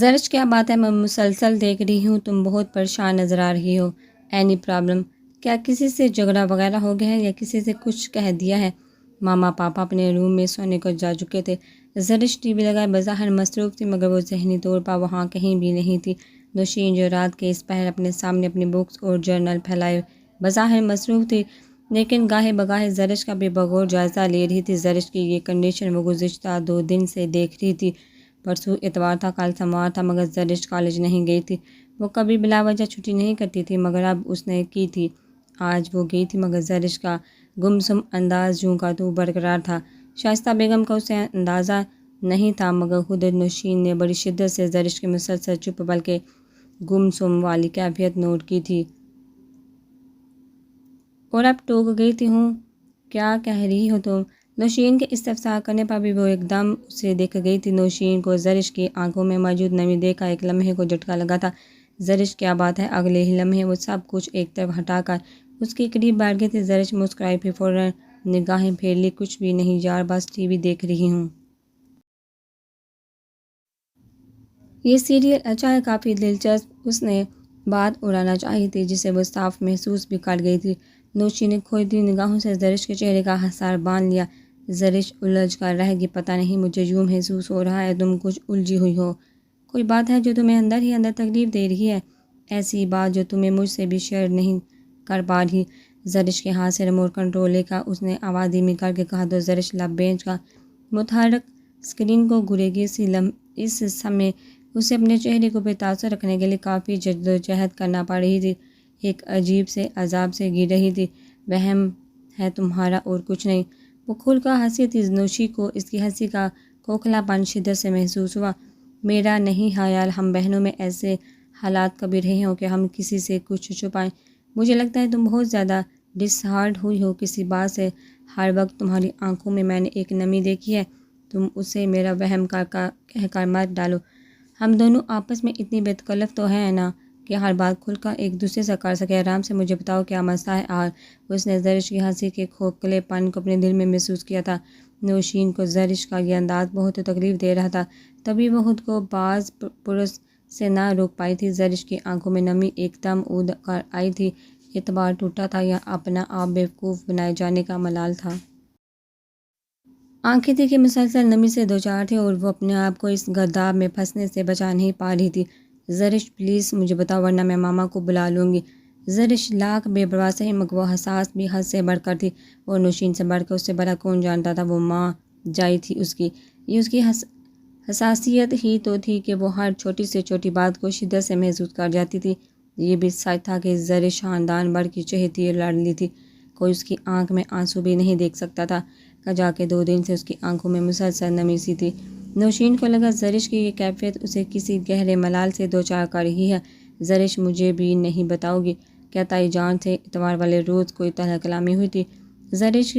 زرش کیا بات ہے، میں مسلسل دیکھ رہی ہوں، تم بہت پریشان نظر آ رہی ہو۔ Any problem? کیا کسی سے جھگڑا وغیرہ ہو گیا ہے یا کسی سے کچھ کہہ دیا ہے؟ ماما پاپا اپنے روم میں سونے کو جا چکے تھے۔ زرش ٹی وی لگائے بظاہر مصروف تھی، مگر وہ ذہنی طور پر وہاں کہیں بھی نہیں تھی۔ نوشین جو رات کے اس پہر اپنے سامنے اپنی بکس اور جرنل پھیلائے بظاہر مصروف تھی، لیکن گاہے بگاہے زرش کا بھی بغور جائزہ لے رہی تھی۔ زرش کی یہ کنڈیشن وہ گزشتہ 2 دن سے دیکھ رہی تھی۔ پرسوں اتوار تھا، کل سوموار تھا، مگر زرش کالج نہیں گئی تھی۔ وہ کبھی بلا وجہ چھٹی نہیں کرتی تھی، مگر اب اس نے کی تھی۔ آج وہ گئی تھی، مگر زرش کا گمسم انداز جوں کا توں برقرار تھا۔ شائستہ بیگم کا اسے اندازہ نہیں تھا، مگر خود نوشین نے بڑی شدت سے زرش کی مسلسل چپ بلکہ گمسم والی کیفیت نوٹ کی تھی۔ اور اب ٹوک گئی تھی۔ ہوں، کیا کہہ رہی ہو تم؟ نوشین کے استفسار کرنے پر بھی وہ ایک دم اسے دیکھ گئی تھی۔ نوشین کو زرش کی آنکھوں میں موجود نمی دیکھا ایک لمحے کو جھٹکا لگا تھا۔ زرش کیا بات ہے؟ اگلے ہی لمحے وہ سب کچھ ایک طرف ہٹا کر اس کے قریب بیٹھ گئی تھی۔ زرش مسکرائی، پھر فوراً نگاہیں پھیر لی۔ کچھ بھی نہیں یار، بس ٹی وی دیکھ رہی ہوں۔ یہ سیریل اچھا ہے، کافی دلچسپ۔ اس نے بات اڑانا چاہی تھی، جسے وہ صاف محسوس بھی کر گئی تھی۔ نوشین نے کھوئی دی نگاہوں سے زرش کے چہرے کا حصار باندھ لیا۔ زرش الجھ کر رہ گئی۔ پتہ نہیں، مجھے یوں محسوس ہو رہا ہے تم کچھ الجھی ہوئی ہو۔ کوئی بات ہے جو تمہیں اندر ہی اندر تکلیف دے رہی ہے؟ ایسی بات جو تمہیں مجھ سے بھی شیئر نہیں کر پا رہی؟ زرش کے ہاتھ سے ریموٹ کنٹرول لے کر اس نے آواز دھیمی کر کے کہا تو زرش لب بینچ کا متحرک اسکرین کو گھورے گی۔ اس سمے اسے اپنے چہرے کو بے تاثر رکھنے کے لیے کافی جدوجہد کرنا پڑ رہی تھی۔ ایک عجیب سے عذاب سے گر رہی تھی۔ وہم ہے تمہارا اور کچھ نہیں۔ وہ کھل کر ہنسی تھی۔ نوشی کو اس کی ہنسی کا کھوکھلا پن شدت سے محسوس ہوا۔ میرا نہیں خیال ہم بہنوں میں ایسے حالات کبھی رہے ہوں کہ ہم کسی سے کچھ چھپائیں۔ مجھے لگتا ہے تم بہت زیادہ ڈس ہارڈ ہوئی ہو کسی بات سے۔ ہر وقت تمہاری آنکھوں میں میں نے ایک نمی دیکھی ہے۔ تم اسے میرا وہم کہہ کر مت ڈالو۔ ہم دونوں آپس میں اتنی بے تکلف تو ہیں نا کہ ہر بات کھل کر ایک دوسرے سے کر سکے۔ آرام سے مجھے بتاؤ کیا مسئلہ ہے آج؟ اس نے زرش کی ہنسی کے کھوکھلے پن کو اپنے دل میں محسوس کیا تھا۔ نوشین کو زرش کا یہ انداز بہت تکلیف دے رہا تھا، تبھی وہ خود کو باز پرس سے نہ روک پائی تھی۔ زرش کی آنکھوں میں نمی ایک دم اڑ کر آئی تھی۔ اعتبار ٹوٹا تھا یا اپنا آپ بیوقوف بنائے جانے کا ملال تھا؟ آنکھیں تھی کہ مسلسل نمی سے دوچار تھی اور وہ اپنے آپ کو اس گرداب میں پھنسنے سے بچا نہیں پا رہی تھی۔ زرش پلیز مجھے بتاؤ ورنہ میں ماما کو بلا لوں گی۔ زرش لاکھ بے پرواہ سہی، مگر وہ حساس بھی حد سے بڑھ کر تھی، اور نوشین سے بڑھ کر اس سے بڑا کون جانتا تھا۔ وہ ماں جائی تھی اس کی۔ یہ اس کی حساسیت ہی تو تھی کہ وہ ہر چھوٹی سے چھوٹی بات کو شدت سے محسوس کر جاتی تھی۔ یہ بھی سچ تھا کہ زرش خاندان بھر کی چہیتی اور لاڈلی تھی۔ کوئی اس کی آنکھ میں آنسو بھی نہیں دیکھ سکتا تھا۔ کجا کے 2 دن سے اس کی آنکھوں میں مسلسل نمی سی تھی۔ نوشین کو لگا زرش کی یہ کیفیت اسے کسی گہرے ملال سے دوچار کر رہی ہے۔ زرش مجھے بھی نہیں بتاؤ گی کیا تائی جان سے اتوار والے روز کوئی طلب کلامی ہوئی تھی؟ زرش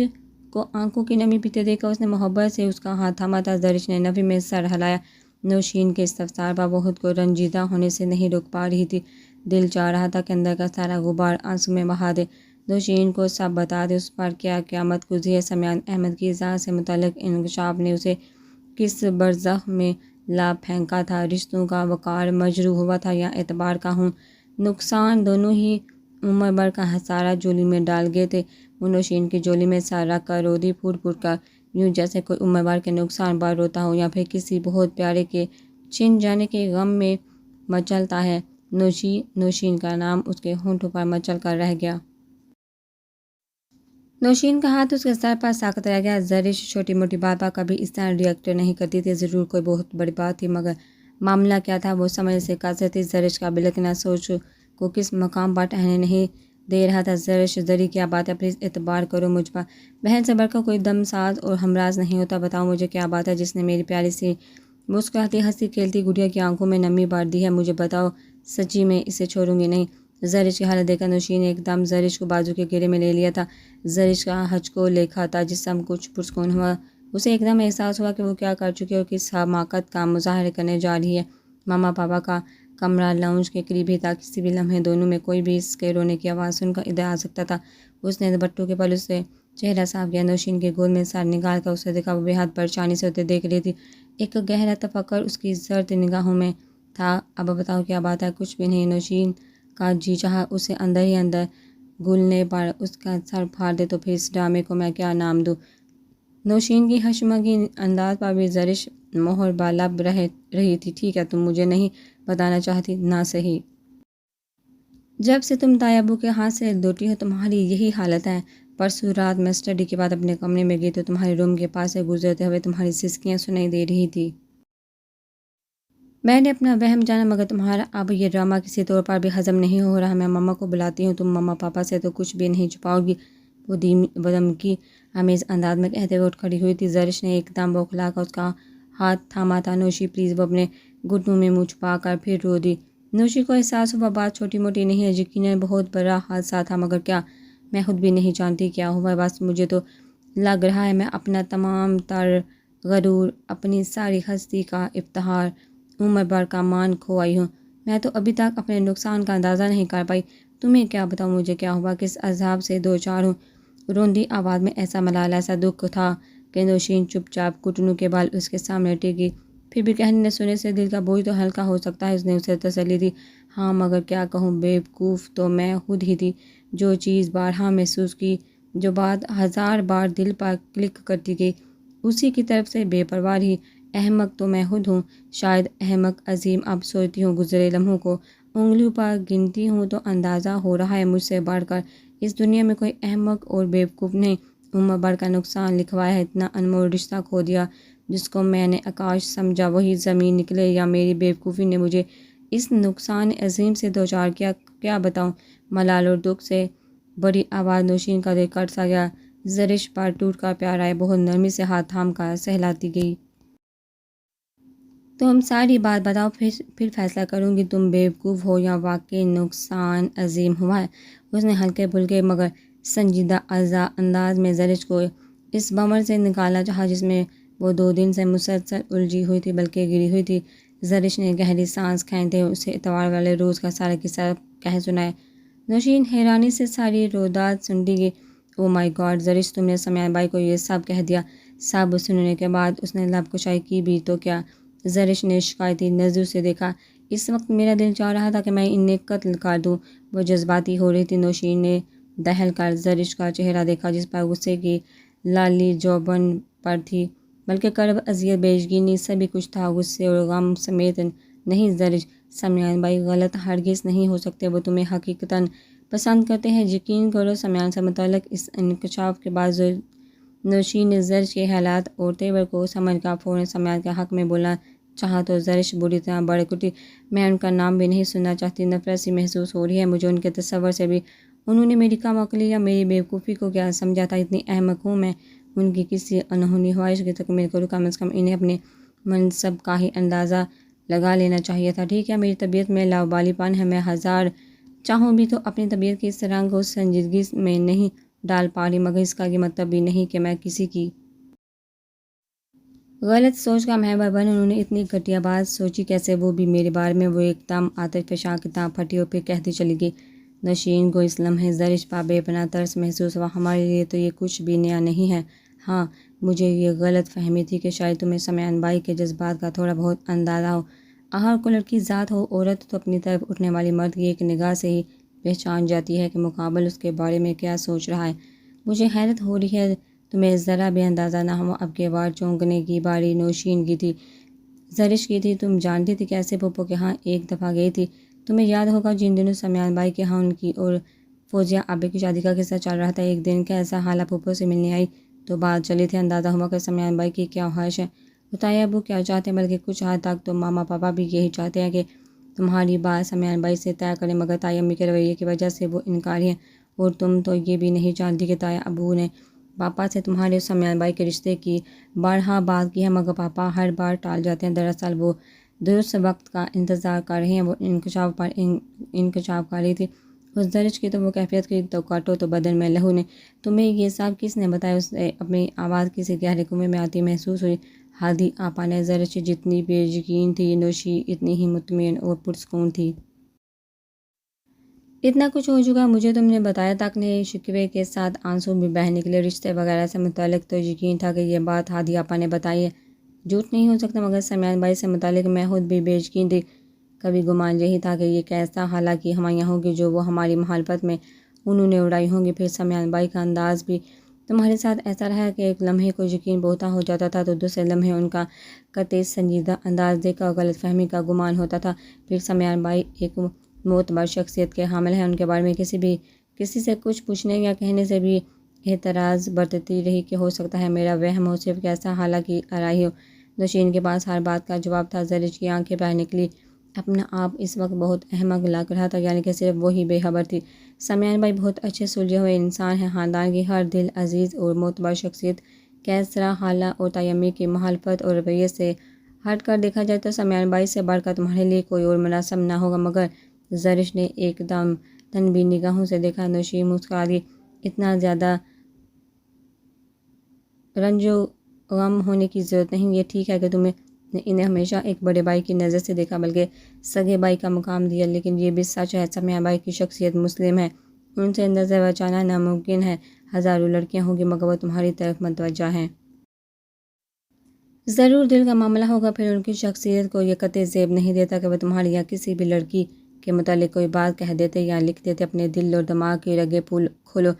کو آنکھوں کی نمی پیتے دیکھ کر اس نے محبت سے اس کا ہاتھ تھاما تھا۔ زرش نے نفی میں سر ہلایا۔ نوشین کے استفسار پر وہ خود کو رنجیدہ ہونے سے نہیں روک پا رہی تھی۔ دل چاہ رہا تھا کہ اندر کا سارا غبار آنسو میں بہا دے، نوشین کو سب بتا دے۔ اس پر کیا قیامت گزری ہے؟ سمیان احمد کی ذات سے متعلق انکشاف نے اسے کس برزخ میں لا پھینکا تھا؟ رشتوں کا وقار مجروح ہوا تھا یا اعتبار کا نقصان؟ دونوں ہی عمر بھر کا خسارہ جولی میں ڈال گئے تھے۔ وہ نوشین کی جولی میں سر رکھ کر رو دی، پھوٹ پھوٹ کر، یوں جیسے کوئی عمر بھر کے نقصان پر روتا ہو یا پھر کسی بہت پیارے کے چھن جانے کے غم میں مچلتا ہے۔ نوشین کا نام اس کے ہونٹوں پر مچل کر رہ گیا۔ نوشین کا ہاتھ اس کے سر پر سخت رہ گیا۔ زرش چھوٹی موٹی بات پر کبھی اس طرح ریئیکٹ نہیں کرتی تھی۔ ضرور کوئی بہت بڑی بات تھی، مگر معاملہ کیا تھا وہ سمجھ سے قاصر تھی۔ زرش کا بلکنا سوچ کو کس مقام پر ٹھہرنے نہیں دے رہا تھا۔ زرش زری کیا بات ہے؟ پلیز اعتبار کرو مجھ پر۔ بہن سے بڑھ کر کوئی دم ساز اور ہمراز نہیں ہوتا۔ بتاؤ مجھے کیا بات ہے جس نے میری پیاری سی مسکراتی ہنسی کھیلتی گڑیا کی آنکھوں میں نمی بھر دی ہے؟ مجھے بتاؤ، سچی میں اسے چھوڑوں گی نہیں۔ زرش کی حالت دیکھ کر نوشین نے ایک دم زرش کو بازو کے گھیرے میں لے لیا تھا۔ زرش کا ہچکو لیکھاتا جسم کچھ پرسکون ہوا۔ اسے ایک دم احساس ہوا کہ وہ کیا کر چکی اور کس حماقت کا مظاہرہ کرنے جا رہی ہے۔ ماما پاپا کا کمرہ لاؤنج کے قریب ہی تھا۔ کسی بھی لمحے دونوں میں کوئی بھی اس کے رونے کی آواز سن کر ادھر آ سکتا تھا۔ اس نے بٹو کے پلو سے چہرہ صاف کیا۔ نوشین کے گود میں سر نکال کر اسے دیکھا۔ وہ بے حد پریشانی سے اسے دیکھ رہی تھی۔ ایک گہرا تفکر اس کی زرد نگاہوں میں تھا۔ اب بتاؤ کیا بات ہے؟ کچھ بھی نہیں۔ نوشین کا جی چاہا اسے اندر ہی اندر گلنے پر اس کا سر پھاڑ دے، تو پھر اس ڈرامے کو میں کیا نام دوں؟ نوشین کی حشمگی انداز پر بھی زرش مہر بالب رہی تھی۔ ٹھیک ہے، تم مجھے نہیں بتانا چاہتی نہ صحیح۔ جب سے تم تائی ابو کے ہاتھ سے لوٹی ہو تمہاری یہی حالت ہے۔ پرسوں رات میں اسٹڈی کے بعد اپنے کمرے میں گئی تو تمہارے روم کے پاس سے گزرتے ہوئے تمہاری سسکیاں سنائی دے رہی تھی۔ میں نے اپنا وہم جانا، مگر تمہارا اب یہ ڈرامہ کسی طور پر بھی ہضم نہیں ہو رہا۔ میں مما کو بلاتی ہوں، تم مما پاپا سے تو کچھ بھی نہیں چھپاؤ گی، وہ دھمکی آمیز انداز میں کہتے ہوئے اٹھ کھڑی ہوئی تھی۔ زرش نے ایک دم بوکھلا کر اس کا ہاتھ تھاما تھا۔ نوشی پلیز، وہ اپنے گھٹنوں میں منہ چھپا کر پھر رو دی۔ نوشی کو احساس ہوا بات چھوٹی موٹی نہیں ہے، یقیناً بہت بڑا حادثہ تھا، مگر کیا؟ میں خود بھی نہیں جانتی کیا ہوا، بس مجھے تو لگ رہا ہے میں اپنا تمام تر غرور، اپنی ساری ہستی کا افتخار، عمر بھر کا مان کھو آئی ہوں۔ میں تو ابھی تک اپنے نقصان کا اندازہ نہیں کر پائی۔ تمہیں کیا بتاؤں مجھے کیا ہوا، کس عذاب سے دو چار ہوں۔ روندی آواز میں ایسا ملال، ایسا دکھ تھا کہ نوشین چپ چاپ گھٹنوں کے بل اس کے سامنے ٹکی۔ پھر بھی کہنے نہ سننے سے دل کا بوجھ تو ہلکا ہو سکتا ہے، اس نے اسے تسلی دی۔ ہاں مگر کیا کہوں، بیوقوف تو میں خود ہی تھی۔ جو چیز بارہا محسوس کی، جو بات ہزار بار دل پر کلک کرتی گئی، اسی کی طرف سے بے پرواہ رہی۔ احمق تو میں خود ہوں، شاید احمق عظیم۔ اب سوچتی ہوں گزرے لمحوں کو انگلیوں پر گنتی ہوں تو اندازہ ہو رہا ہے مجھ سے بڑھ کر اس دنیا میں کوئی احمق اور بیوقوف نہیں۔ عمر بھر کا نقصان لکھوایا ہے، اتنا انمول رشتہ کھو دیا جس کو میں نے آکاش سمجھا وہی زمین نکلے، یا میری بیوقوفی نے مجھے اس نقصان عظیم سے دوچار کیا؟ کیا بتاؤں؟ ملال اور دکھ سے بڑی آواز نوشین کا دل کٹ سا گیا۔ زرش پر ٹوٹ کر پیار آئے، بہت نرمی سے ہاتھ تھام کر سہلاتی گئی۔ تم ساری بات بتاؤ، پھر فیصلہ کروں گی تم بیوقوف ہو یا واقعی نقصان عظیم ہوا ہے۔ اس نے ہلکے پھلکے مگر سنجیدہ انداز میں زرش کو اس بھنور سے نکالا چاہا جس میں وہ 2 دن سے مسلسل الجھی ہوئی تھی بلکہ گری ہوئی تھی۔ زرش نے گہری سانس کھینچتے ہوئے اسے اتوار والے روز کا سارا قصہ کہہ سنایا۔ نوشین حیرانی سے ساری رویداد سنتی گئی۔ او مائی گاڈ زرش، تم نے سمیع بھائی کو یہ سب کہہ دیا؟ سب سننے کے بعد اس نے لب کشائی کی بھی تو کیا؟ زرش نے شکایتی نظروں سے دیکھا۔ اس وقت میرا دل چاہ رہا تھا کہ میں انہیں قتل کر دوں۔ وہ جذباتی ہو رہی تھی۔ نوشین نے دہل کر زرش کا چہرہ دیکھا جس پر غصے کی لالی جوبن پر تھی، بلکہ کرب، اذیت، بے یقینی سبھی کچھ تھا۔ غصے اور غم سمیت نہیں زرش، سمیع بھائی غلط ہرگز نہیں ہو سکتے، وہ تمہیں حقیقتاً پسند کرتے ہیں۔ یقین کرو سمیع سے متعلق اس انکشاف کے بعد نوشین نے زرش کے حالات اور تیور کو سمجھ کر فوراً سمیع کے حق میں بولنا چاہا تو زرش بری طرح بڑک اٹھی۔ میں ان کا نام بھی نہیں سننا چاہتی، نفرت سی محسوس ہو رہی ہے مجھے ان کے تصور سے بھی۔ انہوں نے میری کم عقلی یا میری بیوقوفی کو کیا سمجھا تھا؟ اتنی احمق ہوں میں ان کی کسی انہونی خواہش کی تکمیل کروں؟ کم از کم انہیں اپنے منصب کا ہی اندازہ لگا لینا چاہیے تھا۔ ٹھیک ہے، میری طبیعت میں لاوبالی پن ہے، میں ہزار چاہوں بھی تو اپنی طبیعت کی اس رنگ اور سنجیدگی میں نہیں ڈال پا رہی، مگر اس کا یہ مطلب بھی نہیں کہ میں کسی کی غلط سوچ کا محور بن۔ انہوں نے اتنی گھٹیا بات سوچی کیسے، وہ بھی میرے بارے میں؟ وہ ایک دم آتش فشاں کی طرح پھٹی اور پھر کہتی چلی گئی۔ نوشین کو اس لمحے زرش پر بے پناہ ترس محسوس ہوا۔ ہمارے لیے تو یہ کچھ بھی نیا نہیں ہے۔ ہاں مجھے یہ غلط فہمی تھی کہ شاید تمہیں سمیع بھائی کے جذبات کا تھوڑا بہت اندازہ ہو۔ ہر کوئی لڑکی ذات ہو عورت تو اپنی طرف اٹھنے والی مرد کی ایک نگاہ سے ہی پہچان جاتی ہے کہ مقابل اس کے بارے میں کیا سوچ رہا ہے۔ مجھے حیرت ہو رہی ہے تمہیں ذرا بھی اندازہ نہ ہوا اب کے بار چونکنے کی باری نوشین کی تھی، زرش کی تھی۔ تم جانتی تھی کیسے پھوپھو کے ہاں ایک دفعہ گئی تھی؟ تمہیں یاد ہوگا جن دنوں سمیع بھائی کے ہاں ان کی اور فوزیہ آبے کی شادی کا قصہ چل رہا تھا۔ ایک دن کیسا حالہ پھوپھو سے ملنے آئی تو بات چلی تھی، اندازہ ہوا کہ سمیع بھائی کی کیا خواہش ہے، تائی ابو کیا چاہتے ہیں، بلکہ کچھ حد تک تو ماما پاپا بھی یہی چاہتے ہیں کہ تمہاری بات سمیع بھائی سے طے کریں، مگر تائی امی کے رویے کی وجہ سے وہ انکاری ہیں، اور تم تو یہ بھی نہیں جانتی کہ تائی ابو نے پاپا سے تمہارے اور سمیع بھائی کے رشتے کی بارہا بات کی ہے، مگر پاپا ہر بار ٹال جاتے ہیں۔ دراصل وہ درست وقت کا انتظار کر رہے ہیں۔ وہ انکشاف پر انکشاف کر رہی تھی، اس زرش کی تو وہ کیفیت کی تو کاٹو تو بدن میں لہو نے۔ تمہیں یہ سب کس نے بتایا؟ اسے اپنی آواز کسی گہرے کنویں میں آتی محسوس ہوئی۔ ہادی آپا نے۔ زرش جتنی بے یقین تھی نوشی اتنی ہی مطمئن اور پرسکون تھی۔ اتنا کچھ ہو چکا مجھے تم نے بتایا تک نہیں، شکوے کے ساتھ آنسو بھی بہہ نکلے۔ رشتے وغیرہ سے متعلق تو یقین تھا کہ یہ بات ہادی آپا نے بتائی ہے، جھوٹ نہیں ہو سکتا، مگر سمیع بھائی سے متعلق میں خود بھی بے یقین تھی۔ کبھی گمان یہی تھا کہ یہ کیسا حالانکہ ہوائیاں ہوں گی جو وہ ہماری محبت میں انہوں نے اڑائی ہوں گی۔ پھر سمیان بھائی کا انداز بھی تمہارے ساتھ ایسا رہا کہ ایک لمحے کو یقین بہتا ہو جاتا تھا تو دوسرے لمحے ان کا قطعی سنجیدہ انداز دیکھ کر غلط فہمی کا گمان ہوتا تھا۔ پھر سمیان بھائی ایک معتبر شخصیت کے حامل ہیں، ان کے بارے میں کسی سے کچھ پوچھنے یا کہنے سے بھی اعتراض برتتی رہی کہ ہو سکتا ہے میرا وہم ہو، صرف کیسا حالانکہ آرائی ہو۔ نوشین کے پاس ہر بات کا جواب تھا۔ زرش کی آنکھیں باہر نکلی، اپنا آپ اس وقت بہت احمق لگ رہا تھا، یعنی کہ صرف وہی بے خبر تھی۔ سمیان بھائی بہت اچھے سلجھے ہوئے انسان ہیں، خاندان کی ہر دل عزیز اور معتبر شخصیت۔ کیسرا، خالہ اور تیمی کی مخالفت اور رویے سے ہٹ کر دیکھا جائے تو سمیان بھائی سے بڑھ کر تمہارے لیے کوئی اور مناسب نہ ہوگا، مگر زرش نے ایک دم تنبیہ نگاہوں سے دیکھا۔ نوشین مسکرا دی، اتنا زیادہ رنج و غم ہونے کی ضرورت نہیں، یہ ٹھیک ہے کہ تم نے انہیں ہمیشہ ایک بڑے بھائی کی نظر سے دیکھا بلکہ سگے بھائی کا مقام دیا، لیکن یہ بھی سچ ہے سمیان بھائی کی شخصیت مسلم ہے، ان سے نظر بچانا ناممکن ہے۔ ہزاروں لڑکیاں ہوں گی مگر وہ تمہاری طرف متوجہ ہیں۔ ضرور دل کا معاملہ ہوگا۔ پھر ان کی شخصیت کو یہ قطعی زیب نہیں دیتا کہ وہ تمہاری یا کسی بھی لڑکی کے متعلق کوئی بات کہہ دیتے یا لکھ دیتے۔ اپنے دل اور دماغ کی رگیں کھولو،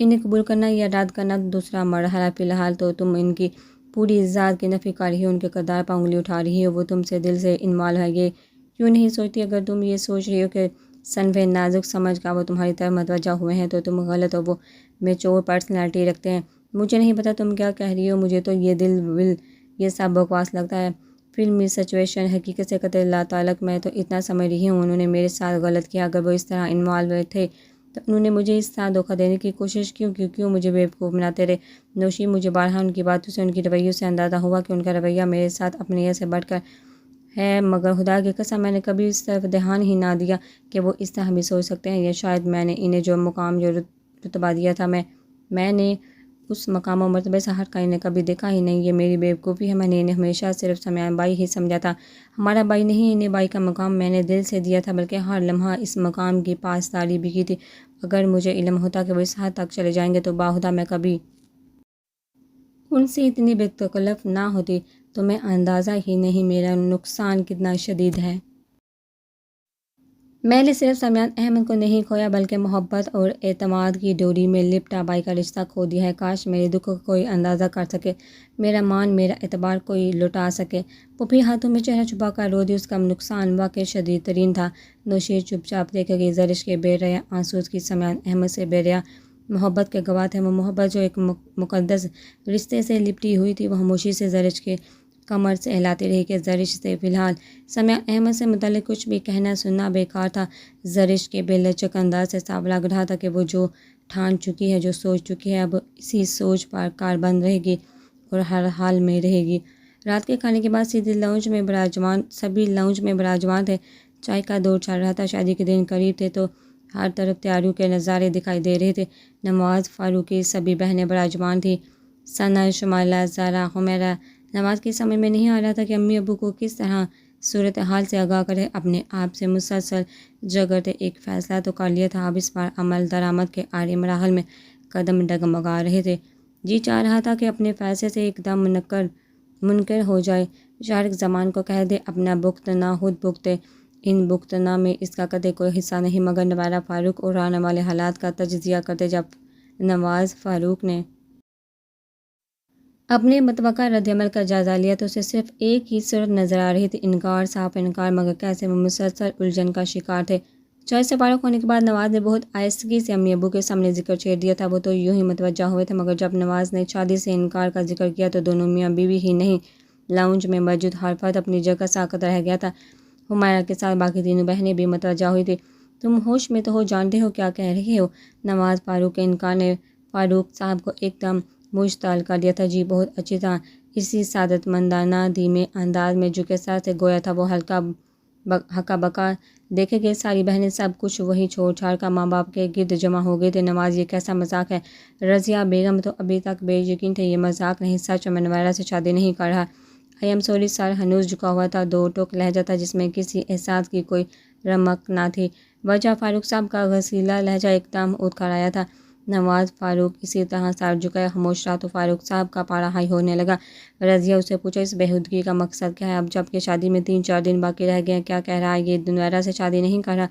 انہیں قبول کرنا یا رد کرنا دوسرا مرحلہ۔ فی الحال تو تم ان کی پوری ذات کی نفی کر رہی ہو، ان کے کردار پر انگلی اٹھا رہی ہو، وہ تم سے دل سے انوالو ہے۔ یہ کیوں نہیں سوچتی؟ اگر تم یہ سوچ رہی ہو کہ صنف نازک سمجھ کا وہ تمہاری طرف متوجہ ہوئے ہیں تو تم غلط ہو، وہ میچور پرسنالٹی رکھتے ہیں۔ مجھے نہیں پتا تم کیا کہہ رہی ہو، مجھے تو یہ دل ول یہ سب بکواس لگتا ہے۔ فلمی سچویشن، حقیقت سے قطعی لا تعلق۔ میں تو اتنا سمجھ رہی ہوں انہوں نے میرے ساتھ غلط کیا۔ اگر وہ اس طرح انوالو تھے تو انہوں نے مجھے اس طرح دھوکہ دینے کی کوشش کیوں مجھے بیوقوف بناتے رہے؟ نوشین، مجھے بارہا ان کی باتوں سے، ان کی رویوں سے اندازہ ہوا کہ ان کا رویہ میرے ساتھ اپنیت سے بڑھ کر ہے، مگر خدا کی قسم میں نے کبھی اس طرف دھیان ہی نہ دیا کہ وہ اس طرح بھی سوچ سکتے ہیں، یا شاید میں نے انہیں جو مقام جو رتبہ دیا تھا میں نے اس مقام و مرتبے سے ہٹ کر انہیں کبھی دیکھا ہی نہیں۔ یہ میری بیوقوفی ہے، میں نے انہیں ہمیشہ صرف سمیان بھائی ہی سمجھا تھا، ہمارا بھائی نہیں۔ انہیں بھائی کا مقام میں نے دل سے دیا تھا، بلکہ ہر لمحہ اس مقام کی پاسداری بھی کی تھی۔ اگر مجھے علم ہوتا کہ وہ اس حد تک چلے جائیں گے تو باخدا میں کبھی ان سے اتنی بے تکلف نہ ہوتی۔ تمہیں اندازہ ہی نہیں میرا نقصان کتنا شدید ہے۔ میں نے صرف سمیان احمد کو نہیں کھویا بلکہ محبت اور اعتماد کی ڈوری میں لپٹا بھائی کا رشتہ کھو دیا ہے۔ کاش میرے دکھ کو کوئی اندازہ کر سکے، میرا مان، میرا اعتبار کوئی لوٹا سکے۔ پھوپھی ہاتھوں میں چہرہ چھپا کر رو دی، اس کا نقصان واقعی شدید ترین تھا۔ نوشین چپ چاپ دیکھے گی، زرش کے بے ریا آنسو اس کی سمیان احمد سے بے ریا محبت کے گواہ تھے۔ وہ محبت جو ایک مقدس رشتے سے لپٹی ہوئی تھی۔ وہ خاموشی سے زرش کے کمر سے ہلاتی رہی کہ زرش سے فی الحال سمیان احمد سے متعلق کچھ بھی کہنا سننا بیکار تھا۔ زرش کے بے لچک انداز سے صاف لگ رہا تھا کہ وہ جو ٹھان چکی ہے، جو سوچ چکی ہے، اب اسی سوچ پر کاربند رہے گی اور ہر حال میں رہے گی۔ رات کے کھانے کے بعد سبھی لاؤنج میں براجمان تھے۔ چائے کا دور چل رہا تھا، شادی کے دن قریب تھے تو ہر طرف تیاریوں کے نظارے دکھائی دے رہے تھے۔ نواز، فاروق کی سبھی بہنیں براجمان تھیں، ثنا، شمائلہ، زہرا، حمیرہ۔ نواز کی سمجھ میں نہیں آ رہا تھا کہ امی ابو کو کس طرح صورتحال سے آگاہ کرے۔ اپنے آپ سے مسلسل جھگڑتے ایک فیصلہ تو کر لیا تھا، اب اس پر عمل درآمد کے آڑے مراحل میں قدم ڈگمگا رہے تھے۔ جی چاہ رہا تھا کہ اپنے فیصلے سے ایک دم منکر ہو جائے، شارق زمان کو کہہ دے اپنا بھگتنا خود بھگتے۔ ان بھگتنا میں اس کا قطعی کوئی حصہ نہیں، مگر نوارا فاروق اور آنے والے حالات کا تجزیہ کرتے جب نواز فاروق نے اپنے متوقع رد عمل کا جائزہ لیا تو اسے صرف ایک ہی صورت نظر آ رہی تھی، انکار، صاف انکار، مگر کیسے وہ مسلسل الجھن کا شکار تھے۔ چائے سے فارغ ہونے کے بعد نواز نے بہت آہستگی سے امی ابو کے سامنے ذکر چھیڑ دیا تھا۔ وہ تو یوں ہی متوجہ ہوئے تھے، مگر جب نواز نے شادی سے انکار کا ذکر کیا تو دونوں میاں بیوی ہی نہیں، لاؤنج میں موجود ہر فرد اپنی جگہ ساکت رہ گیا تھا۔ حمیرہ کے ساتھ باقی تینوں بہنیں بھی متوجہ ہوئی تھیں۔ تم ہوش میں تو ہو، جانتے ہو کیا کہہ رہے ہو؟ نواز فاروق کے انکار نے فاروق صاحب کو ایک دم مشتعل کر دیا تھا۔ جی بہت اچھی طرح، اسی سعادت مندانہ دھیمے انداز میں جھکے سر سے گویا تھا وہ ہکا بکا۔ دیکھے گئے ساری بہنیں سب کچھ وہی چھوڑ چھاڑ کر ماں باپ کے گرد جمع ہو گئے تھے۔ نواز، یہ کیسا مذاق ہے؟ رضیہ بیگم تو ابھی تک بے یقین تھے، یہ مذاق نہیں، سچ میں نوارا سے شادی نہیں کر رہا۔ آئی ایم سوری، سر ہنوز جھکا ہوا تھا، دو ٹوک لہجہ تھا جس میں کسی احساس کی کوئی رمق نہ تھی۔ وجہ؟ فاروق صاحب کا غصیلا لہجہ ایک دم اٹھ کر آیا تھا۔ نواز فاروق اسی طرح سر جھکائے خاموش رہا تو فاروق صاحب کا پارا ہائی ہونے لگا۔ رضیہ اسے پوچھا اس بےہودگی کا مقصد کیا ہے؟ اب جب کہ شادی میں 3-4 دن باقی رہ گئے ہیں کیا کہہ رہا ہے؟ یہ نویرہ سے شادی نہیں کر رہا؟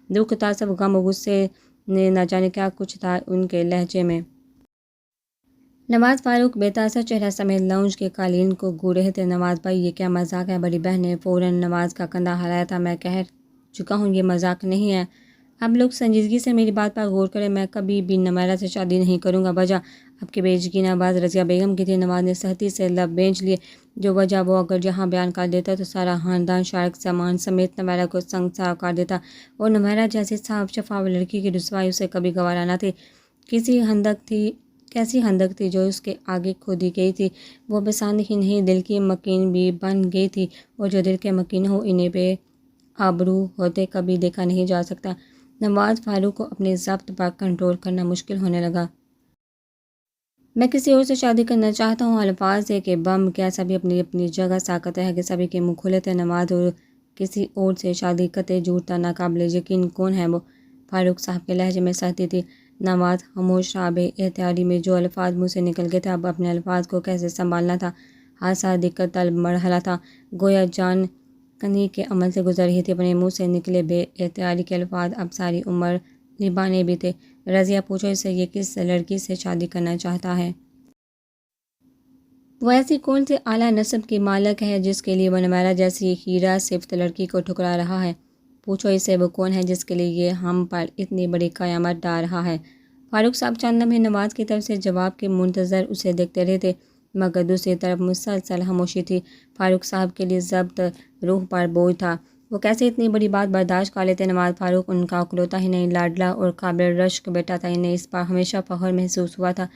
دکھ تھا، سب غم و غصے نے نہ جانے کیا کچھ تھا ان کے لہجے میں۔ نواز فاروق بے تاثر چہرہ سمیت لاؤنج کے قالین کو گو رہے تھے۔ نواز بھائی یہ کیا مذاق ہے؟ بڑی بہن نے فوراً نواز کا کندھا ہلایا تھا۔ میں کہہ چکا ہوں یہ مذاق نہیں ہے، اب لوگ سنجیدگی سے میری بات پر غور کریں، میں کبھی بھی نویرہ سے شادی نہیں کروں گا۔ وجہ اب کی بے یقینہ آواز رضیہ بیگم کی تھی۔ نواز نے سختی سے لب بھینچ لیے۔ جو وجہ وہ اگر یہاں بیان کر دیتا تو سارا خاندان شارک سامان سمیت نویرہ کو سنگسار کر دیتا، اور نویرہ جیسی صاف شفاف لڑکی کی رسوائی اسے کبھی گوارا نہ تھی۔ کیسی خندق تھی جو اس کے آگے کھودی گئی تھی، وہ بساند ہی نہیں دل کی مکین بھی بن گئی تھی، اور جو دل کے مکین ہو انہیں بے آبرو ہوتے کبھی دیکھا نہیں جا سکتا۔ نواز فاروق کو اپنے ضبط پر کنٹرول کرنا مشکل ہونے لگا۔ میں کسی اور سے شادی کرنا چاہتا ہوں، الفاظ تھے کہ بم کیا سبھی اپنی اپنی جگہ ساکت ہے کہ سبھی کے منہ کھلے تھے۔ نواز اور کسی اور سے شادی قطعی جھوٹ تھا، ناقابل یقین کون ہے وہ؟ فاروق صاحب کے لہجے میں سختی تھی۔ نواز خاموش رہا، بے اختیاری میں جو الفاظ منہ سے نکل گئے تھے، اب اپنے الفاظ کو کیسے سنبھالنا تھا۔ حادثہ دقت طلب مرحلہ تھا، گویا جان کنی کے عمل سے گزر رہی تھی۔ اپنے منہ سے نکلے بے اختیاری کے الفاظ اب ساری عمر نبھانے بھی تھے۔ رضیہ پوچھو اسے یہ کس لڑکی سے شادی کرنا چاہتا ہے؟ وہ ایسی کون سی اعلیٰ نسب کی مالک ہے جس کے لیے وہ نویرہ جیسی ہیرا صفت لڑکی کو ٹھکرا رہا ہے؟ پوچھو اسے وہ کون ہے جس کے لیے یہ ہم پر اتنی بڑی قیامت ڈال رہا ہے؟ فاروق صاحب چند لمحے نواز کی طرف سے جواب کے منتظر اسے دیکھتے رہے تھے، مگر دوسری طرف مسلسل خاموشی تھی۔ فاروق صاحب کے لیے ضبط روح پر بوجھ تھا، وہ کیسے اتنی بڑی بات برداشت کر لیتے؟ نواز فاروق ان کا اکلوتا ہی نہیں لاڈلا اور قابل رشک بیٹا تھا، انہیں اس پر ہمیشہ فخر محسوس ہوا تھا۔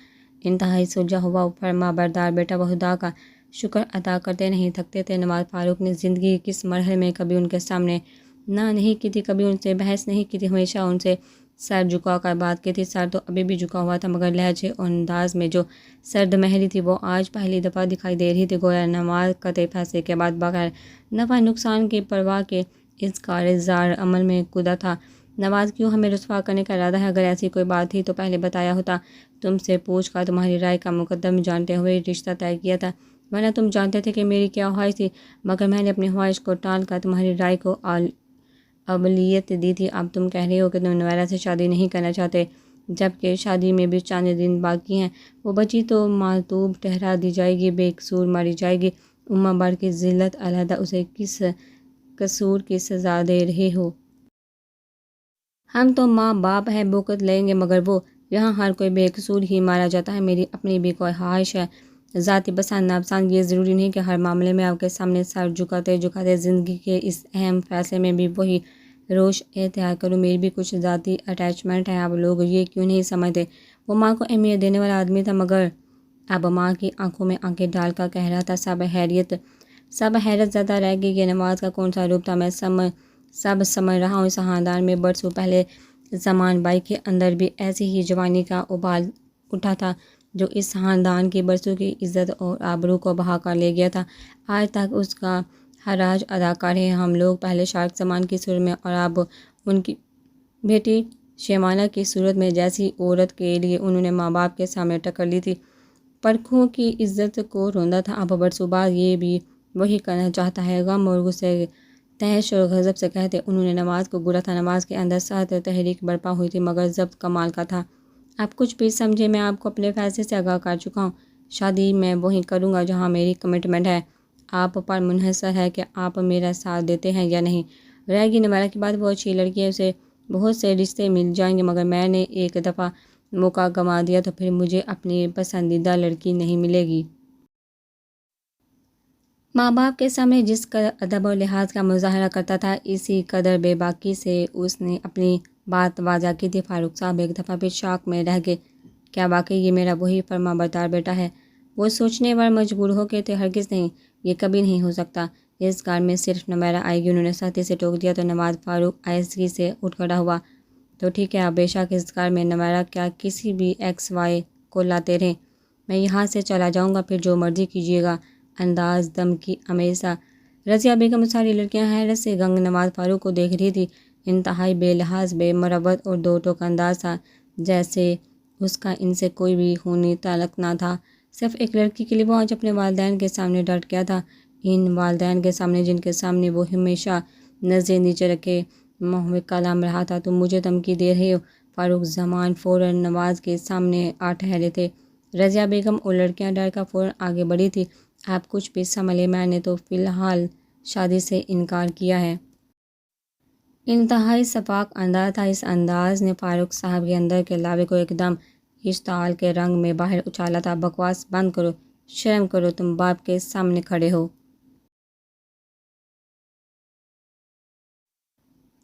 انتہائی سلجھا ہوا فرما بردار بیٹا، وہ خدا کا شکر ادا کرتے نہیں تھکتے تھے۔ نواز فاروق نے زندگی کے کس مرحلے میں کبھی ان کے سامنے نہ نہیں کی تھی، کبھی ان سے بحث نہیں کی تھی، ہمیشہ ان سے سر جھکا کر بات کی تھی۔ سر تو ابھی بھی جھکا ہوا تھا، مگر لہجے اور انداز میں جو سرد مہری تھی وہ آج پہلی دفعہ دکھائی دے رہی تھی، گویا نواز قطعی فیصلے کے بعد بغیر نفع نقصان کی پرواہ کے اس کارزار عمل میں کودتا تھا۔ نواز کیوں ہمیں رسوا کرنے کا ارادہ ہے؟ اگر ایسی کوئی بات تھی تو پہلے بتایا ہوتا، تم سے پوچھ کر تمہاری رائے کا مقدم جانتے ہوئے رشتہ طے کیا تھا، ورنہ تم جانتے تھے کہ میری کیا خواہش تھی، مگر میں نے اپنی خواہش کو ٹال کر تمہاری رائے کو اولویت دی تھی۔ اب تم کہہ رہے ہو کہ تم نویرہ سے شادی نہیں کرنا چاہتے، جبکہ شادی میں بھی چند دن باقی ہیں، وہ بچی تو معتوب ٹھہرا دی جائے گی، بے قصور ماری جائے گی، امہ بھر کی ذلت علیحدہ، اسے کس قصور کی سزا دے رہے ہو؟ ہم تو ماں باپ ہیں، بھگت لیں گے، مگر وہ یہاں ہر کوئی بے قصور ہی مارا جاتا ہے۔ میری اپنی بھی کوئی خواہش ہے، ذاتی پسند ناپسند، یہ ضروری نہیں کہ ہر معاملے میں آپ کے سامنے سر جھکاتے زندگی کے اس اہم فیصلے میں بھی وہی روش اختیار کروں۔ میری بھی کچھ ذاتی اٹیچمنٹ ہے، آپ لوگ یہ کیوں نہیں سمجھتے؟ وہ ماں کو اہمیت دینے والا آدمی تھا، مگر اب ماں کی آنکھوں میں آنکھیں ڈال کر کہہ رہا تھا۔ سب حیرت زدہ رہ گئی کہ نواز کا کون سا روپ تھا۔ میں سب سمجھ رہا ہوں، اس خاندان میں برسوں پہلے زمان بائی کے اندر بھی ایسی ہی جوانی کا ابال اٹھا تھا جو اس خاندان کی برسوں کی عزت اور آبرو کو بہا کر لے گیا تھا۔ آج تک اس کا خراج ادا کر رہے ہیں ہم لوگ، پہلے شارک زمان کی صورت میں اور اب ان کی بیٹی شیمانہ کی صورت میں، جیسی عورت کے لیے انہوں نے ماں باپ کے سامنے ٹکر لی تھی، پرکھوں کی عزت کو روندا تھا، اب برسوں بعد یہ بھی وہی کرنا چاہتا ہے۔ غم اور غصے، تحش اور غضب سے کہتے انہوں نے نواز کو گھورا تھا۔ نواز کے اندر سخت تحریک برپا ہوئی تھی، مگر ضبط کمال کا تھا۔ آپ کچھ بھی سمجھے، میں آپ کو اپنے فیصلے سے آگاہ کر چکا ہوں، شادی میں وہیں کروں گا جہاں میری کمٹمنٹ ہے، آپ پر منحصر ہے کہ آپ میرا ساتھ دیتے ہیں یا نہیں۔ رہ گی نویرہ کی بات، وہ اچھی لڑکی ہے، اسے بہت سے رشتے مل جائیں گے، مگر میں نے ایک دفعہ موقع گنوا دیا تو پھر مجھے اپنی پسندیدہ لڑکی نہیں ملے گی۔ ماں باپ کے سامنے جس قدر ادب اور لحاظ کا مظاہرہ کرتا تھا، اسی قدر بے باکی سے اس نے اپنی بات واضح کی تھی۔ فاروق صاحب ایک دفعہ پھر شاک میں رہ گئے۔ کیا واقعی یہ میرا وہی فرما بردار بیٹا ہے؟ وہ سوچنے پر مجبور ہو گئے تھے۔ ہرگز نہیں، یہ کبھی نہیں ہو سکتا، اس گھر میں صرف نویرہ آئے گی۔ انہوں نے سختی سے ٹوک دیا تو نواز فاروق آہستگی سے اٹھ کھڑا ہوا۔ تو ٹھیک ہے، آپ بے شک اس گھر میں نویرہ کیا کسی بھی ایکس وائی کو لاتے رہیں، میں یہاں سے چلا جاؤں گا، پھر جو مرضی کیجیے گا۔ انداز دمکی آمیز تھا۔ رضیہ بیگم ساری لڑکیاں حیرت سے گنگ نواز فاروق کو دیکھ رہی تھی، انتہائی بے لحاظ، بے مروت اور دو ٹوک انداز تھا، جیسے اس کا ان سے کوئی بھی خونی تعلق نہ تھا، صرف ایک لڑکی کے لیے وہ آج اپنے والدین کے سامنے ڈٹ گیا تھا، ان والدین کے سامنے جن کے سامنے وہ ہمیشہ نظریں نیچے رکھے محو کلام رہا تھا۔ تم مجھے دھمکی دے رہے ہو؟ فاروق زمان فوراً نواز کے سامنے آ ٹھہرے تھے۔ رضیہ بیگم اور لڑکیاں ڈر کر فوراً آگے بڑھی تھی۔ آپ کچھ بھی سنبھلے، میں نے تو فی الحال شادی سے انکار کیا ہے۔ انتہائی شفاف انداز تھا۔ اس انداز نے فاروق صاحب کے اندر کے لاوے کو ایک دم اشتعال کے رنگ میں باہر اچھالا تھا۔ بکواس بند کرو، شرم کرو، تم باپ کے سامنے کھڑے ہو۔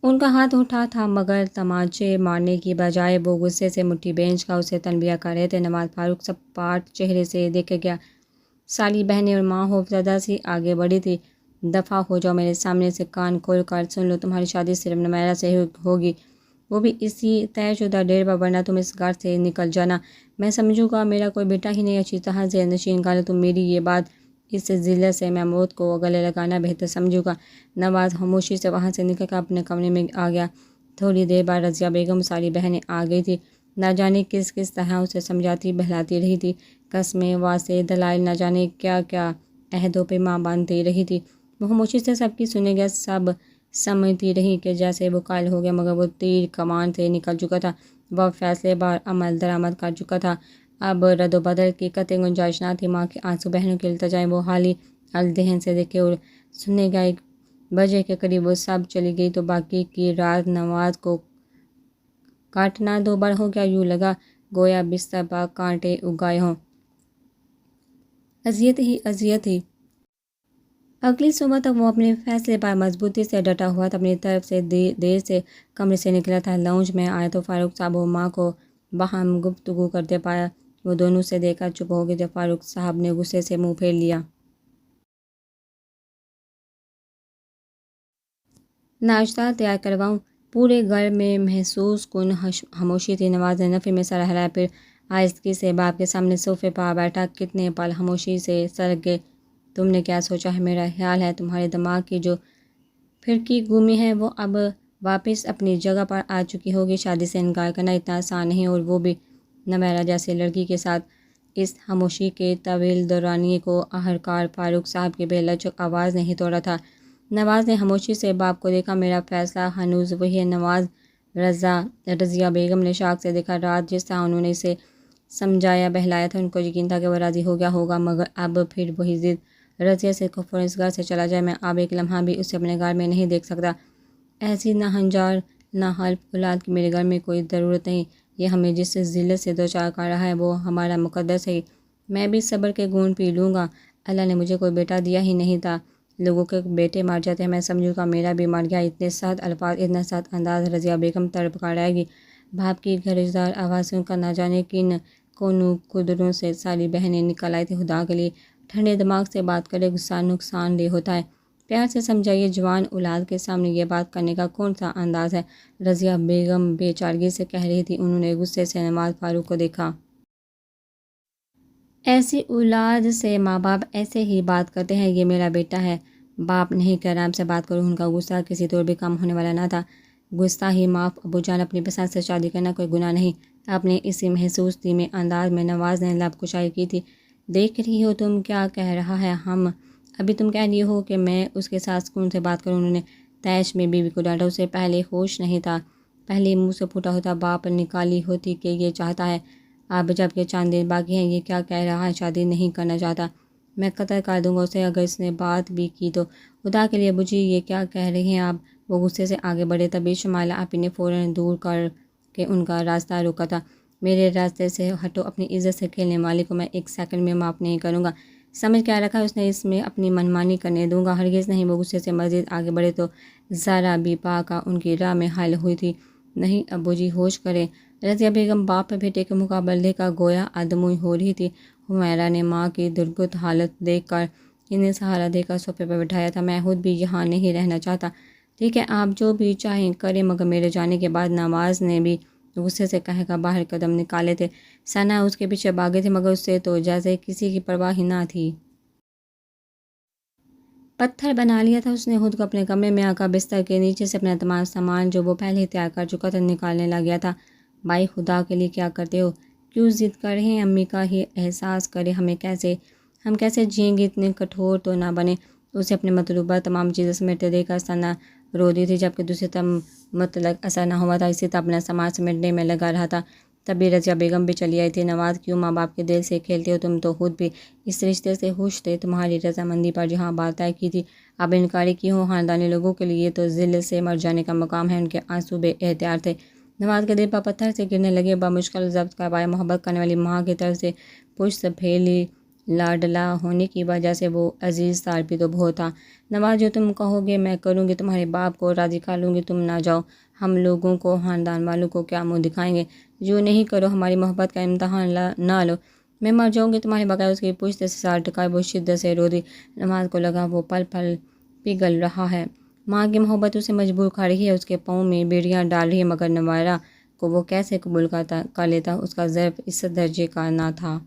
ان کا ہاتھ اٹھا تھا مگر تمانچے مارنے کی بجائے وہ غصے سے مٹھی بھینچ کر اسے تنبیہ کر رہے تھے۔ نواز فاروق سب پاٹ چہرے سے دیکھے گیا۔ سالی بہنیں اور ماں خوفزدہ سی آگے بڑھی تھی۔ دفع ہو جاؤ میرے سامنے سے، کان کھول کر سن لو، تمہاری شادی صرف نمیرہ سے ہوگی، وہ بھی اسی طے شدہ ڈیٹ پر، ورنہ تم اس گھر سے نکل جانا۔ میں سمجھوں گا میرا کوئی بیٹا ہی نہیں، اچھی طرح ذہن نشین کر لو تم میری یہ بات، اس ذلت سے میں موت کو گلے لگانا بہتر سمجھوں گا۔ نواز خاموشی سے وہاں سے نکل کر اپنے کمرے میں آ گیا۔ تھوڑی دیر بعد رضیہ بیگم ساری بہنیں آ گئی تھی۔ نہ جانے کس طرح اسے سمجھاتی بہلاتی رہی تھی، قسمیں وعدے دلائل نہ جانے کیا کیا عہد و پیمان باندھتی رہی تھی۔ وہ خاموشی سے سب کی سنے گیا، سب سمجھتی رہی کہ جیسے وہ قائل ہو گیا، مگر وہ تیر کمان سے نکل چکا تھا، وہ فیصلے بار عمل درآمد کر چکا تھا، اب رد و بدل کی قطعی گنجائش نہ تھی۔ ماں کے آنسو، بہنوں کی التجائیں وہ حالی الذہن سے دیکھے اور سننے گا۔ 1 بجے کے قریب وہ سب چلی گئی تو باقی کی رات نواز کو کاٹنا 2 بار ہو گیا، یوں لگا گویا بستر پر کانٹے اگائے ہوں۔ اذیت ہی اذیت تھی۔ اگلی صبح تک وہ اپنے فیصلے پر مضبوطی سے ڈٹا ہوا تھا۔ اپنی طرف سے دیر سے کمرے سے نکلا تھا، لاؤنج میں آیا تو فاروق صاحب اور ماں کو باہم گفتگو کرتے پایا۔ وہ دونوں سے دیکھ کر چپ ہو گئے تھے۔ فاروق صاحب نے غصے سے منہ پھیر لیا۔ ناشتہ تیار کرواؤں؟ پورے گھر میں محسوس کن خاموشی تھی۔ نواز نے نفی میں سر ہلایا، پھر آہستگی سے باپ کے سامنے صوفے پر بیٹھا۔ کتنے پل خاموشی سے سلگ گئے۔ تم نے کیا سوچا ہے؟ میرا خیال ہے تمہارے دماغ کی جو پھرکی گھومی ہے وہ اب واپس اپنی جگہ پر آ چکی ہوگی۔ شادی سے انکار کرنا اتنا آسان نہیں، اور وہ بھی نمیرہ جیسی لڑکی کے ساتھ۔ اس خاموشی کے طویل دورانیے کو آخرکار فاروق صاحب کی بے لچک آواز نے ہی توڑا تھا۔ نواز نے خاموشی سے باپ کو دیکھا۔ میرا فیصلہ ہنوز وہی ہے نواز۔ رضیہ بیگم نے شاک سے دیکھا۔ رات جس طرح انہوں نے اسے سمجھایا بہلایا تھا، ان کو یقین تھا کہ وہ راضی ہو گیا ہوگا، مگر اب پھر وہی ضد۔ رضیہ سے فوراً اس گھر سے چلا جائے، میں اب ایک لمحہ بھی اسے اپنے گھر میں نہیں دیکھ سکتا۔ ایسی ناہنجار ناحلف اولاد کی میرے گھر میں کوئی ضرورت نہیں۔ یہ ہمیں جس ذلت سے دوچار کر رہا ہے وہ ہمارا مقدس ہے۔ میں بھی صبر کے گھونٹ پی لوں گا۔ اللہ نے مجھے کوئی بیٹا دیا ہی نہیں تھا۔ لوگوں کے بیٹے مر جاتے ہیں، میں سمجھوں گا میرا بھی مر گیا۔ اتنے سخت الفاظ، اتنا سخت انداز، رضیہ بیگم تڑپ کر رہ گئی۔ باپ کی گرجدار آواز سن کر نہ جانے کن کونوں قدروں سے ساری بہنیں نکل آئی تھیں۔ خدا کے لیے ٹھنڈے دماغ سے بات کرے، غصہ نقصان دہ ہوتا ہے۔ پیار سے سمجھائیے، جوان اولاد کے سامنے یہ بات کرنے کا کون سا انداز ہے؟ رضیہ بیگم بے چارگی سے کہہ رہی تھی۔ انہوں نے غصے سے نواز فاروق کو دیکھا۔ ایسی اولاد سے ماں باپ ایسے ہی بات کرتے ہیں۔ یہ میرا بیٹا ہے، باپ نہیں کہ آرام سے بات کرو۔ ان کا غصہ کسی طور بھی کم ہونے والا نہ تھا۔ گستاخی معاف ابو جان، اپنی پسند سے شادی کرنا کوئی گناہ نہیں۔ اپنے اسی محسوس دھیمے انداز میں نواز نے لب کشائی کی تھی۔ دیکھ رہی ہو تم کیا کہہ رہا ہے ہم؟ ابھی تم کہہ رہی ہو کہ میں اس کے ساتھ سکون سے بات کروں؟ انہوں نے طیش میں بیوی کو ڈانٹا۔ اسے پہلے ہوش نہیں تھا، پہلے منہ سے پھوٹا ہوتا باپ نکالی ہوتی کہ یہ چاہتا ہے۔ اب جب کہ چند دن باقی ہیں، یہ کیا کہہ رہا ہے؟ شادی نہیں کرنا چاہتا؟ میں قتل کر دوں گا اسے اگر اس نے بات بھی کی تو۔ خدا کے لیے ابو جی، یہ کیا کہہ رہے ہیں آپ؟ وہ غصے سے آگے بڑھے۔ تبھی شمائلہ آپی نے فوراً دور کر کے ان کا راستہ روکا تھا۔ میرے راستے سے ہٹو، اپنی عزت سے کھیلنے والے کو میں 1 سیکنڈ میں معاف نہیں کروں گا۔ سمجھ کیا رکھا ہے اس نے؟ اس میں اپنی منمانی کرنے دوں گا؟ ہرگز نہیں۔ وہ غصے سے مزید آگے بڑھے تو ذرا بھی پاکا ان کی راہ میں حائل ہوئی تھی۔ نہیں ابو جی، ہوش کریں۔ رضیہ بیگم باپ بیٹے کے مقابلے کا گویا آدموئی ہو رہی تھی۔ حمیرہ نے ماں کی درگت حالت دیکھ کر انہیں سہارا دے کر صوفے پر بٹھایا تھا۔ میں خود بھی یہاں نہیں رہنا چاہتا۔ ٹھیک ہے، آپ جو بھی چاہیں کریں، مگر میرے جانے کے بعد۔ نواز نے بھی غصے سے کہہ کر باہر قدم نکالے تھے۔ ثنا اس کے پیچھے بھاگے تھے، مگر اسے تو جیسے کسی کی پرواہ ہی نہ تھی۔ پتھر بنا لیا تھا اس نے خود کو۔ اپنے کمرے میں آ کر بستر کے نیچے سے اپنا تمام سامان جو وہ پہلے ہی تیار کر چکا تھا نکالنے لگ گیا تھا۔ بھائی خدا کے لیے کیا کرتے ہو؟ کیوں ضد کر رہے ہیں؟ امی کا ہی احساس کرے ہم کیسے جئیں گے، اتنے کٹھور تو نہ بنے۔ اسے اپنے مطلوبہ تمام چیزیں سمیٹتے دیکھ کر ثنا رو دی تھی، جبکہ دوسری طرف مطلق اثر نہ ہوا تھا۔ اسی طرح اپنا سامان سمیٹنے میں لگا رہا تھا۔ تبھی رضیہ بیگم بھی چلی آئی تھی۔ نواز، کیوں ماں باپ کے دل سے کھیلتے ہو؟ تم تو خود بھی اس رشتے سے خوش تھے۔ تمہاری رضامندی پر جہاں بات طے کی تھی، اب انکاری کیوں ہو؟ خاندانی لوگوں کے لیے تو ذلت سے مر جانے کا مقام ہے۔ ان کے آنسو بے اختیار تھے۔ نواز کے دل پر پتھر سے گرنے لگے۔ بمشکل ضبط کر پایا۔ محبت کرنے والی ماں کی طرف سے پشت پھیلی لاڈلا ہونے کی وجہ سے وہ عزیز سال بھی تو بہت تھا۔ نواز، جو تم کہو گے میں کروں گی۔ تمہارے باپ کو راضی کر لوں گی۔ تم نہ جاؤ، ہم لوگوں کو، خاندان والوں کو کیا منہ دکھائیں گے؟ جو نہیں کرو، ہماری محبت کا امتحان نہ لو۔ میں مر جاؤں گی تمہارے بغیر۔ اس کی پشت سے سال ٹکائے وہ شدت سے رو دی۔ نواز کو لگا وہ پل پل پگھل رہا ہے۔ ماں کی محبت اسے مجبور کر رہی ہے، اس کے پاؤں میں بیڑیاں ڈال رہی ہے، مگر نویرہ کو وہ کیسے قبول کر لیتا؟ اس کا ظرف اس درجے کا نہ تھا۔